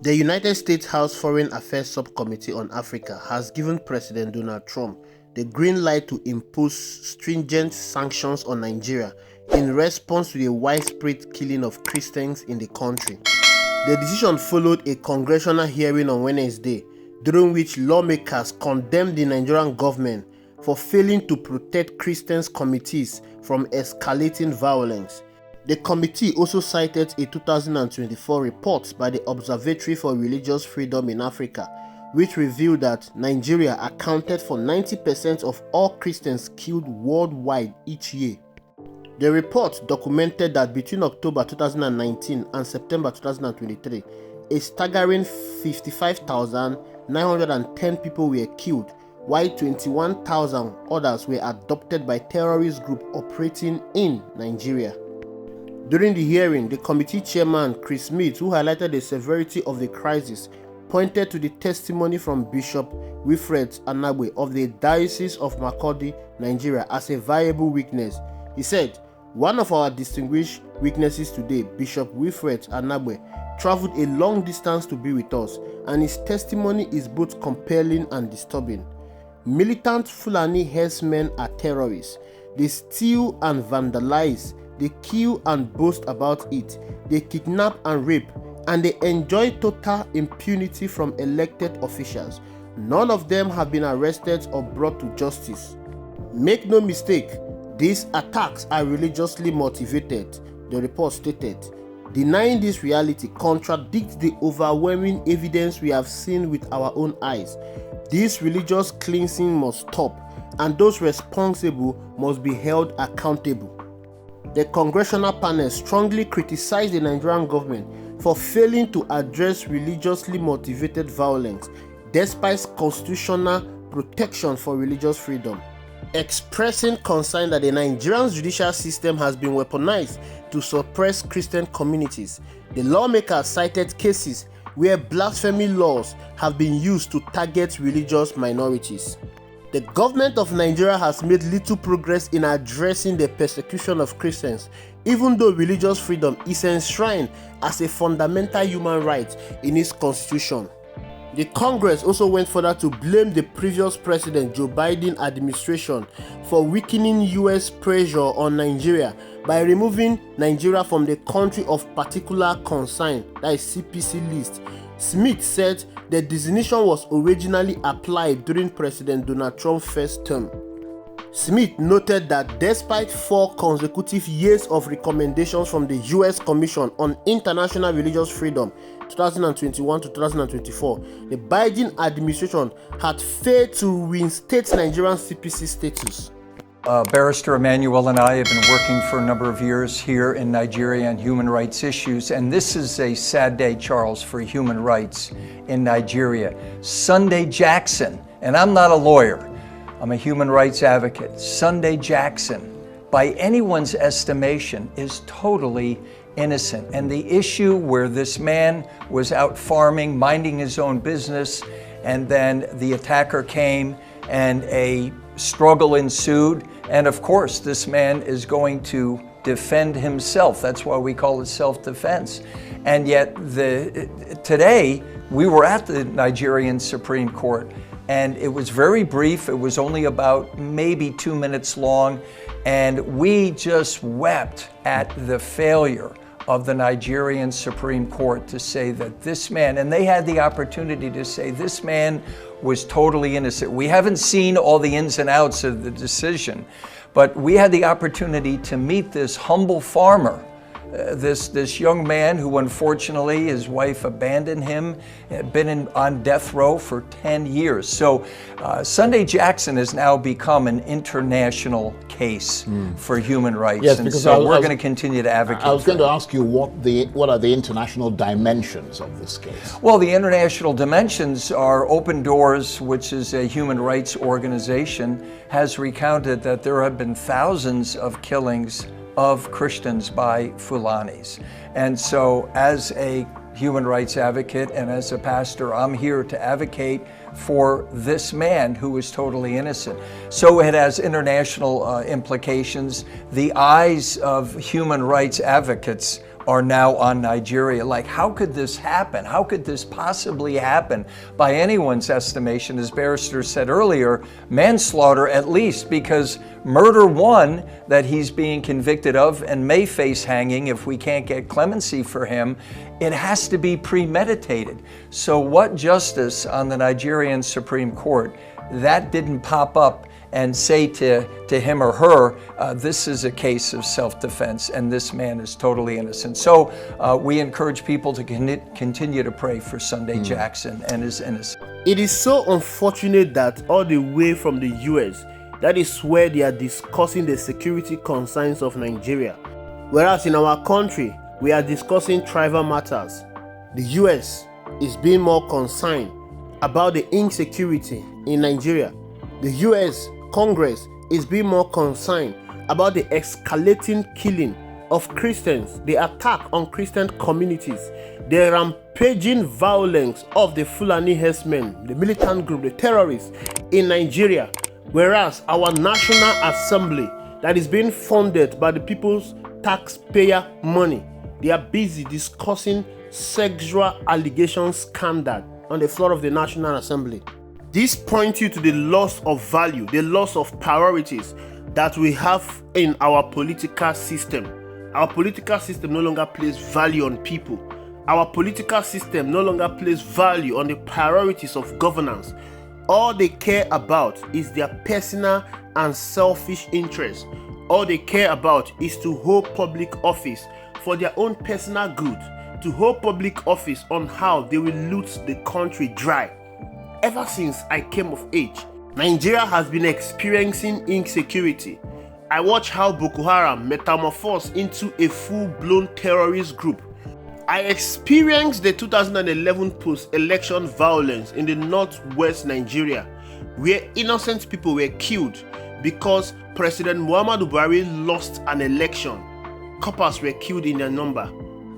The United States House Foreign Affairs Subcommittee on Africa has given President Donald Trump the green light to impose stringent sanctions on Nigeria in response to the widespread killing of Christians in the country. The decision followed a congressional hearing on Wednesday, during which lawmakers condemned the Nigerian government for failing to protect Christians' communities from escalating violence. The committee also cited a 2024 report by the Observatory for Religious Freedom in Africa, which revealed that Nigeria accounted for 90% of all Christians killed worldwide each year. The report documented that between October 2019 and September 2023, a staggering 55,910 people were killed, while 21,000 others were abducted by terrorist groups operating in Nigeria. During the hearing, the committee chairman, Chris Smith, who highlighted the severity of the crisis, pointed to the testimony from Bishop Wilfred Anagbe of the Diocese of Makurdi, Nigeria, as a viable witness. He said, "One of our distinguished witnesses today, Bishop Wilfred Anagbe, traveled a long distance to be with us, and his testimony is both compelling and disturbing. Militant Fulani herdsmen are terrorists. They steal and vandalize. They kill and boast about it. They kidnap and rape, and they enjoy total impunity from elected officials. None of them have been arrested or brought to justice. Make no mistake, these attacks are religiously motivated," the report stated. Denying this reality contradicts the overwhelming evidence we have seen with our own eyes. This religious cleansing must stop, and those responsible must be held accountable. The congressional panel strongly criticized the Nigerian government for failing to address religiously motivated violence, despite constitutional protection for religious freedom. Expressing concern that the Nigerian judicial system has been weaponized to suppress Christian communities, the lawmakers cited cases where blasphemy laws have been used to target religious minorities. The government of Nigeria has made little progress in addressing the persecution of Christians, even though religious freedom is enshrined as a fundamental human right in its constitution. The Congress also went further to blame the previous President Joe Biden administration for weakening US pressure on Nigeria by removing Nigeria from the Country of Particular Concern, that is CPC list. Smith said the designation was originally applied during President Donald Trump's first term. Smith noted that despite 4 consecutive years of recommendations from the U.S. Commission on International Religious Freedom 2021 to 2024, the Biden administration had failed to reinstate Nigerian CPC status. Barrister Emmanuel and I have been working for a number of years here in Nigeria on human rights issues, and this is a sad day, Charles, for human rights in Nigeria. Sunday Jackson, and I'm not a lawyer, I'm a human rights advocate. Sunday Jackson, by anyone's estimation, is totally innocent. And the issue where this man was out farming, minding his own business, and then the attacker came and a struggle ensued. And of course, this man is going to defend himself. That's why we call it self-defense. And yet today, we were at the Nigerian Supreme Court, and it was very brief. It was only about maybe 2 minutes long. And we just wept at the failure of the Nigerian Supreme Court to say that this man, and they had the opportunity to say this man was totally innocent. We haven't seen all the ins and outs of the decision, but we had the opportunity to meet this humble farmer, this young man who unfortunately his wife abandoned him, had been on death row for 10 years. So Sunday Jackson has now become an international case for human rights. Yes, and because so we're going to continue to advocate. I was going to ask you what are the international dimensions of this case? Well, the international dimensions are Open Doors, which is a human rights organization, has recounted that there have been thousands of killings of Christians by Fulanis. And so as a human rights advocate and as a pastor, I'm here to advocate for this man who is totally innocent. So it has international implications. The eyes of human rights advocates are now on Nigeria. Like, how could this happen? How could this possibly happen? By anyone's estimation, as Barrister said earlier, manslaughter at least, because murder one that he's being convicted of and may face hanging if we can't get clemency for him, it has to be premeditated. So what justice on the Nigerian Supreme Court that didn't pop up and say to him or her, this is a case of self-defense and this man is totally innocent. So we encourage people to continue to pray for Sunday Jackson and his innocence. It is so unfortunate that all the way from the US, that is where they are discussing the security concerns of Nigeria. Whereas in our country, we are discussing tribal matters. The US is being more concerned about the insecurity in Nigeria. The US Congress is being more concerned about the escalating killing of Christians, the attack on Christian communities, the rampaging violence of the Fulani herdsmen, the militant group, the terrorists in Nigeria. Whereas our National Assembly, that is being funded by the people's taxpayer money, they are busy discussing sexual allegation scandal on the floor of the National Assembly. This points you to the loss of value, the loss of priorities that we have in our political system. Our political system no longer places value on people. Our political system no longer places value on the priorities of governance. All they care about is their personal and selfish interests. All they care about is to hold public office for their own personal good, to hold public office on how they will loot the country dry. Ever since I came of age, Nigeria has been experiencing insecurity. I watched how Boko Haram metamorphosed into a full-blown terrorist group. I experienced the 2011 post-election violence in the northwest Nigeria, where innocent people were killed because President Muhammadu Buhari lost an election. Coppers were killed in their number.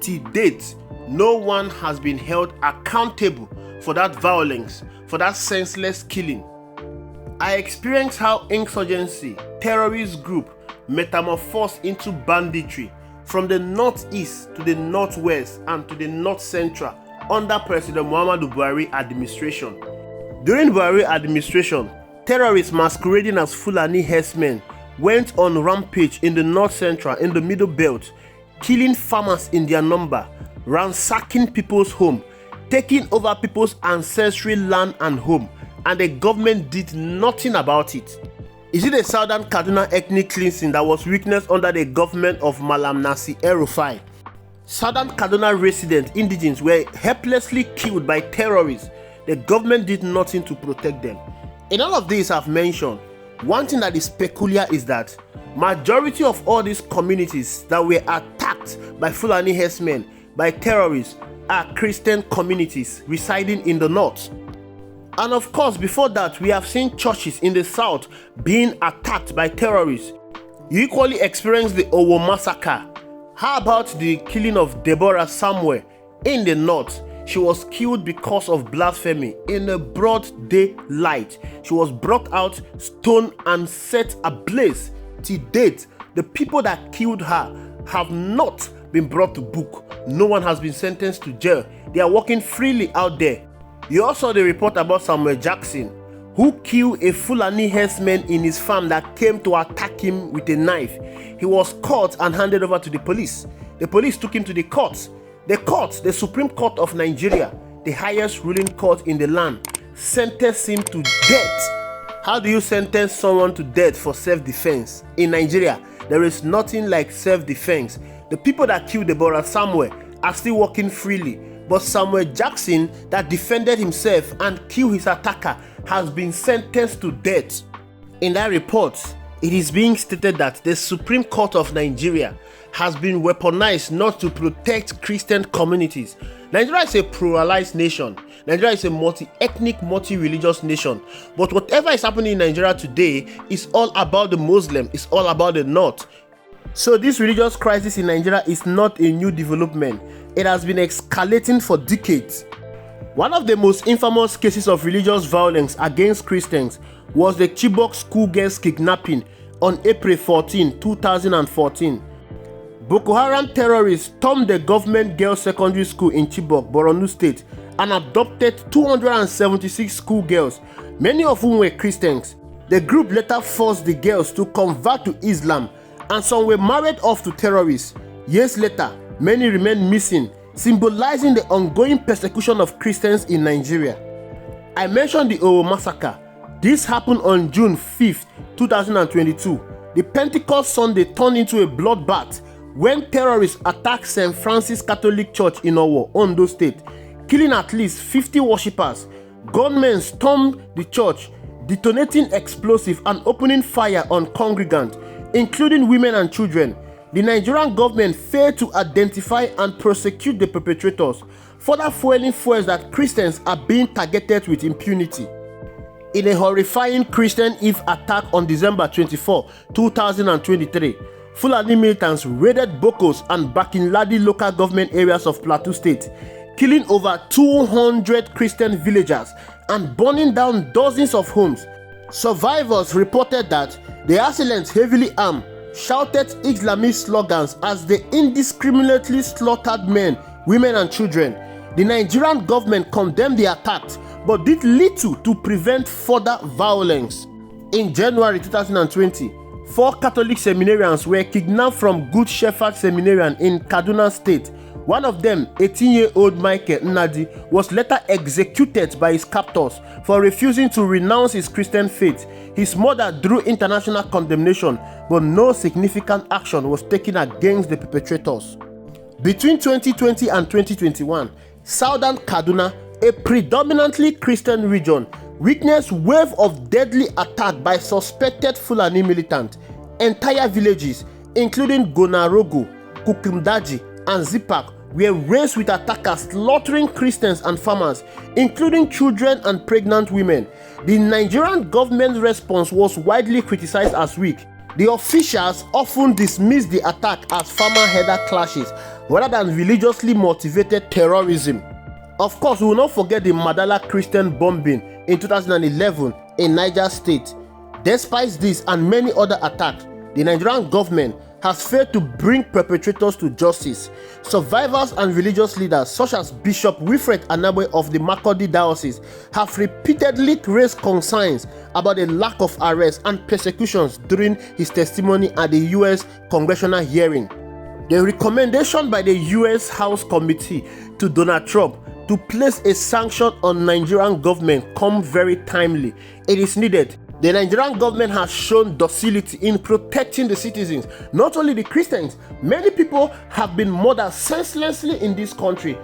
To date, no one has been held accountable for that violence, for that senseless killing. I experienced how insurgency, terrorist group, metamorphosed into banditry from the northeast to the northwest and to the north central under President Muhammadu Buhari administration. During Buhari administration, terrorists masquerading as Fulani herdsmen went on rampage in the north central, in the middle belt, killing farmers in their number, ransacking people's home, taking over people's ancestral land and home, and the government did nothing about it. Is it a southern Kaduna ethnic cleansing that was witnessed under the government of Malam Nasir El-Rufai? Southern Kaduna resident indigents were helplessly killed by terrorists. The government did nothing to protect them. In all of this I've mentioned, one thing that is peculiar is that majority of all these communities that were attacked by Fulani herdsmen, by terrorists, are Christian communities residing in the north. And of course, before that, we have seen churches in the south being attacked by terrorists. You equally experienced the Owo massacre. How about the killing of Deborah Samuel in the north? She was killed because of blasphemy in a broad daylight. She was brought out, stoned, and set ablaze. To date, the people that killed her have not been brought to book. No one has been sentenced to jail. They are walking freely out there. You also saw the report about Samuel Jackson, who killed a Fulani herdsman in his farm that came to attack him with a knife. He was caught and handed over to the police. The police took him to the courts. The Supreme Court of Nigeria, the highest ruling court in the land, sentenced him to death. How do you sentence someone to death for self-defense? In Nigeria, there is nothing like self-defense. The people that killed Deborah Samuel are still walking freely, but Samuel Jackson that defended himself and killed his attacker has been sentenced to death. In that report, it is being stated that the Supreme Court of Nigeria has been weaponized not to protect Christian communities. Nigeria is a pluralized nation. Nigeria is a multi-ethnic, multi-religious nation. But whatever is happening in Nigeria today is all about the Muslim, it's all about the North. So this religious crisis in Nigeria is not a new development. It has been escalating for decades. One of the most infamous cases of religious violence against Christians was the Chibok schoolgirls kidnapping on April 14, 2014. Boko Haram terrorists stormed the government girls' secondary school in Chibok, Borno State, and abducted 276 schoolgirls, many of whom were Christians. The group later forced the girls to convert to Islam, and some were married off to terrorists. Years later, many remained missing, symbolizing the ongoing persecution of Christians in Nigeria. I mentioned the Owo massacre. This happened on June 5, 2022. The Pentecost Sunday turned into a bloodbath when terrorists attacked St. Francis Catholic Church in Owo, Ondo State, killing at least 50 worshippers. Gunmen stormed the church, detonating explosives and opening fire on congregants, including women and children. The Nigerian government failed to identify and prosecute the perpetrators, further fueling fears that Christians are being targeted with impunity. In a horrifying Christian Eve attack on December 24, 2023, Fulani militants raided Bokos and Bakinladi local government areas of Plateau State, killing over 200 Christian villagers and burning down dozens of homes. Survivors reported that the assailants, heavily armed, shouted Islamist slogans as they indiscriminately slaughtered men, women and children. The Nigerian government condemned the attacks but did little to prevent further violence. In January 2020, 4 Catholic seminarians were kidnapped from Good Shepherd Seminarian in Kaduna State. One of them, 18-year-old Michael Nnadi, was later executed by his captors for refusing to renounce his Christian faith. His mother drew international condemnation, but no significant action was taken against the perpetrators. Between 2020 and 2021, southern Kaduna, a predominantly Christian region, witnessed wave of deadly attack by suspected Fulani militants. Entire villages, including Gonarogo, Kukumdaji, and Zipak, were razed with attackers slaughtering Christians and farmers, including children and pregnant women. The Nigerian government's response was widely criticized as weak. The officials often dismissed the attack as farmer-header clashes rather than religiously motivated terrorism. Of course, we will not forget the Madala Christian bombing in 2011 in Niger State. Despite this and many other attacks, the Nigerian government has failed to bring perpetrators to justice. Survivors and religious leaders such as Bishop Wilfred Anabwe of the Makurdi Diocese have repeatedly raised concerns about the lack of arrests and persecutions during his testimony at the U.S. congressional hearing. The recommendation by the U.S. House Committee to Donald Trump to place a sanction on Nigerian government come very timely. It is needed. The Nigerian government has shown docility in protecting the citizens, not only the Christians. Many people have been murdered senselessly in this country.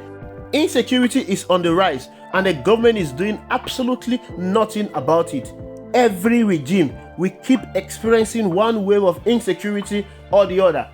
Insecurity is on the rise, and the government is doing absolutely nothing about it. Every regime will keep experiencing one wave of insecurity or the other.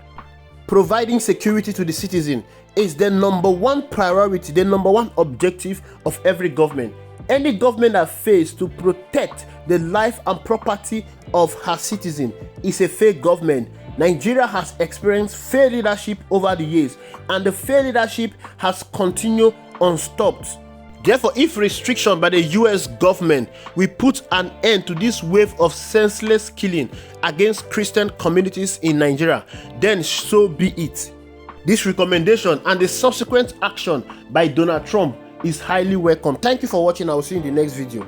Providing security to the citizen is the number one priority, the number one objective of every government. Any government that fails to protect the life and property of her citizens is a fake government. Nigeria has experienced failed leadership over the years, and the failed leadership has continued unstopped. Therefore, if restriction by the US government will put an end to this wave of senseless killing against Christian communities in Nigeria, then so be it. This recommendation and the subsequent action by Donald Trump is highly welcome. Thank you for watching. I will see you in the next video.